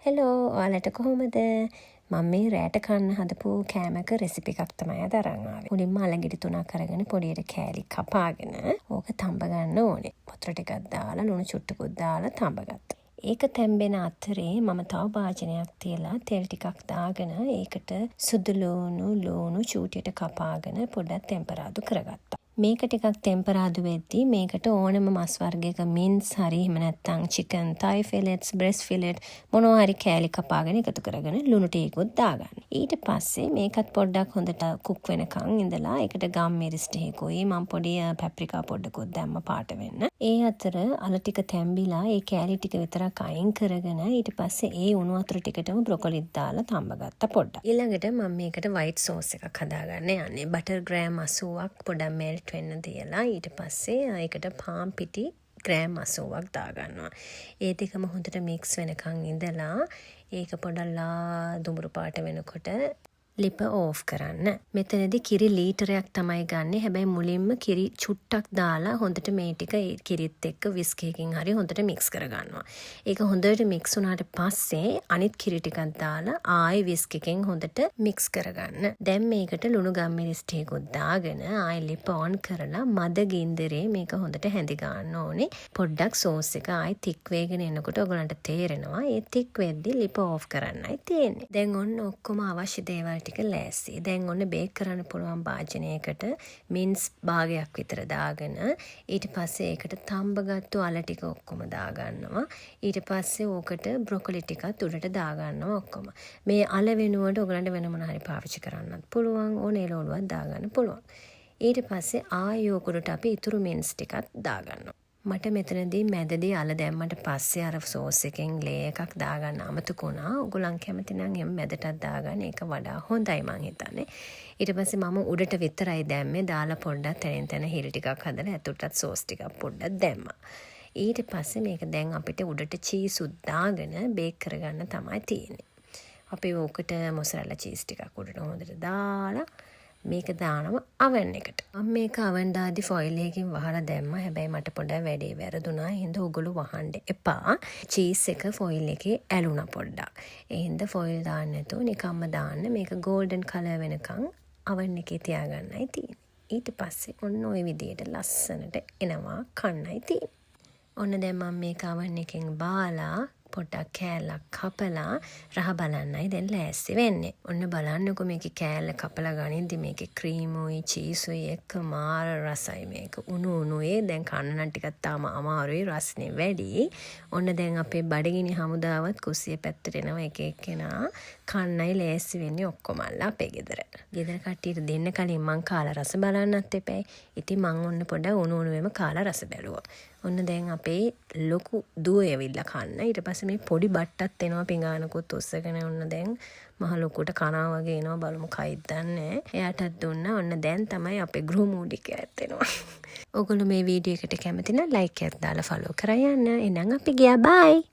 Hello ඔයාලට කොහොමද? මම මේ රෑට කන්න හදපු කෑමක රෙසිපි එකක් තමයි අද අරන් ආවේ. මුලින්ම අලගිඩි 3ක් අරගෙන පොඩියට කෑලි කපාගෙන ඕක තඹ ගන්න ඕනේ. වතුර ටිකක් දාලා ලුණු චුට්ටකුත් දාලා තඹ ගත්තා. ඒක තැම්බෙන අතරේ මම තව භාජනයක් තියලා තෙල් ටිකක් දාගෙන ඒකට සුදු ලුණු චූටියට කපාගෙන පොඩ්ඩක් ටෙම්පරාදු කරගත්තා. මේක ටිකක් ටෙම්පරාදු වෙද්දී මේකට ඕනම මස් වර්ගයක මින්ස් හරි එහෙම නැත්නම් චිකන්, තයි ෆිලෙට්ස්, බ්‍රෙස්ට් ෆිලෙට් මොනවා හරි කෑලි කපාගෙන එකතු කරගෙන ලුණු ටිකකුත් දාගන්න. ඊට පස්සේ මේකත් පොඩ්ඩක් හොඳට කුක් වෙනකන් ඉඳලා ඒකට ගම් මිරිස් ටිකකුයි මම පොඩි පැප්‍රිකා පොඩ්ඩකුත් දැම්ම පාට වෙන්න. ඒ අතර අල ටික තැම්බිලා ඒ කෑලි ටික විතරක් අයින් කරගෙන ඊට පස්සේ ඒ උණු වතුර ටිකටම බ්‍රොකොලිත් දාලා තඹගත්තා පොඩ්ඩක්. ඊළඟට මම මේකට වයිට් සෝස් එකක් හදාගන්න යන්නේ. බටර් ග්‍රෑම් 80ක් පොඩ්ඩක් මෙල්ට් වෙන්න තියලා ඊට පස්සේ ඒකට පාන් පිටි ග්‍රෑම් 80ක් දාගන්නවා. ඒ දෙකම හොඳට මික්ස් වෙනකන් ඉඳලා ඒක පොඩ්ඩක් දුඹුරු පාට වෙනකොට ලිප ඕෆ් කරන්න. මෙතනදී කිරි ලීටරයක් තමයි ගන්නෙ. හැබැයි මුලින්ම කිරි චුට්ටක් දාලා හොඳට මේ ටික කිරිත් එක්ක විස්ක් එකකින් හරි හොඳට මික්ස් කරගන්නවා. ඒක හොඳට මික්ස් වුණාට පස්සේ අනිත් කිරි ටිකක් දාලා ආයෙ විස්ක් එකෙන් හොඳට මික්ස් කරගන්න. දැන් මේකට ලුණු ගම්මිරිස් ටිකකුත් දාගෙන ආයෙ ලිප ඔන් කරලා මද ගින්දරේ මේක හොඳට හැඳි ගන්න ඕනේ. පොඩ්ඩක් සෝස් එක ආයෙ තික් වේගෙන එනකොට ඔයගලන්ට තේරෙනවා. ඒ තික් වෙද්දි ලිප ඕෆ් කරන්නයි තියෙන්නේ. දැන් ඔන්න ඔක්කොම අවශ්‍ය දේවල් ටික ලෑස්ති. දැන් ඔන්න බේක් කරන්න පුළුවන් භාජනයකට මින්ස් භාගයක් විතර දාගෙන ඊට පස්සේ ඒකට තඹගත්තු අල ටික ඔක්කොම දාගන්නවා. ඊට පස්සේ ඕකට බ්‍රොකොලි ටිකත් උඩට දාගන්නවා ඔක්කොම. මේ අල වෙනුවට ඔයගලන්ට වෙන මොන හරි පාවිච්චි කරන්නත් පුළුවන්. ඕනේ එළවලුවක් දාගන්න පුළුවන්. ඊට පස්සේ ආයෙ උඩට අපි ඉතුරු මින්ස් ටිකත් දාගන්නවා. මට මෙතනදී මැදදී අල දැම්මට පස්සේ අර සෝස් එකෙන් ලේ එකක් දාගන්න අමතක වුණා. ඔයගොල්ලන් කැමති නම් එම් මැදටත් දාගන්න. ඒක වඩා හොඳයි මං හිතන්නේ. ඊට පස්සේ මම උඩට විතරයි දැම්මේ. දාලා පොඩ්ඩක් තැනින් තැන හිල් ටිකක් හදලා ඇතුළටත් සෝස් ටිකක් පොඩ්ඩක් දැම්මා. ඊට පස්සේ මේක දැන් අපිට උඩට චීස් උත් දාගෙන බේක් කරගන්න තමයි තියෙන්නේ. අපි ඕකට මොසරෙල්ලා චීස් ටිකක් උඩට හොඳට දාලා මේක දානවා oven එකට. මම මේක oven දාද්දි ෆොයිල් එකකින් වහලා දැම්මා. හැබැයි මට පොඩ්ඩක් වැඩේ වැරදුනා. ඒ හින්දා ඔයගොල්ලෝ වහන්න එපා. චීස් එක ෆොයිල් එකේ ඇලුනා පොඩ්ඩක්. ඒ හින්දා ෆොයිල් දාන්න නැතුව නිකම්ම දාන්න. මේක golden color වෙනකන් oven එකේ තියාගන්නයි තියෙන්නේ. ඊට පස්සේ ඔන්න ওই විදියට ලස්සනට එනවා කන්නයි තියෙන්නේ. ඔන්න දැන් මම මේක oven එකෙන් බාලා පොඩ්ඩක් කෑල්ලක් කපලා රහ බලන්නයි දැන් ලෑස්ති වෙන්නේ. ඔන්න බලන්නකො මේකේ කෑල්ල කපලා ගනිද්දි මේකේ ක්‍රීමුයි චීසුයි එක්ක මාර රසයි මේක. උණුේ දැන් කන්න නම් ටිකක් තාම අමාරුයි රස්නේ වැඩි. ඔන්න දැන් අපේ බඩගිනි හමුදාවත් කුස්සිය පැත්තට එනවා එක එක්කෙනා කන්නයි ලෑස්ති වෙන්නේ ඔක්කොමල්ලා අපේ ගෙදර. ගෙදර කට්ටියට දෙන්න කලින් මං කාලා රස බලන්නත් එපැයි. ඉතින් මං ඔන්න පොඩ්ඩක් උණුවෙම කාලා රස බැලුවා. ඔන්න දැන් අපේ ලොකු දුව ඇවිල්ලා කන්න. ඊට පස්සේ මේ පොඩි බට්ටත් එනවා පිඟානකුත් උස්සගෙන ඔන්න දැන් මහ ලොකුට කනවා වගේ එනවා බලමු කයිද දන්නේ. එයාටත් දුන්නා. ඔන්න දැන් තමයි අපේ ගෘහමූලිකයා ඇත්තෙනවා. ඔයගොල්ලෝ මේ වීඩියෝ එකට කැමති නම් ලයික් එකක් දාලා ෆලෝ කරා යන්න. එහෙනම් අපි ගියා බයි.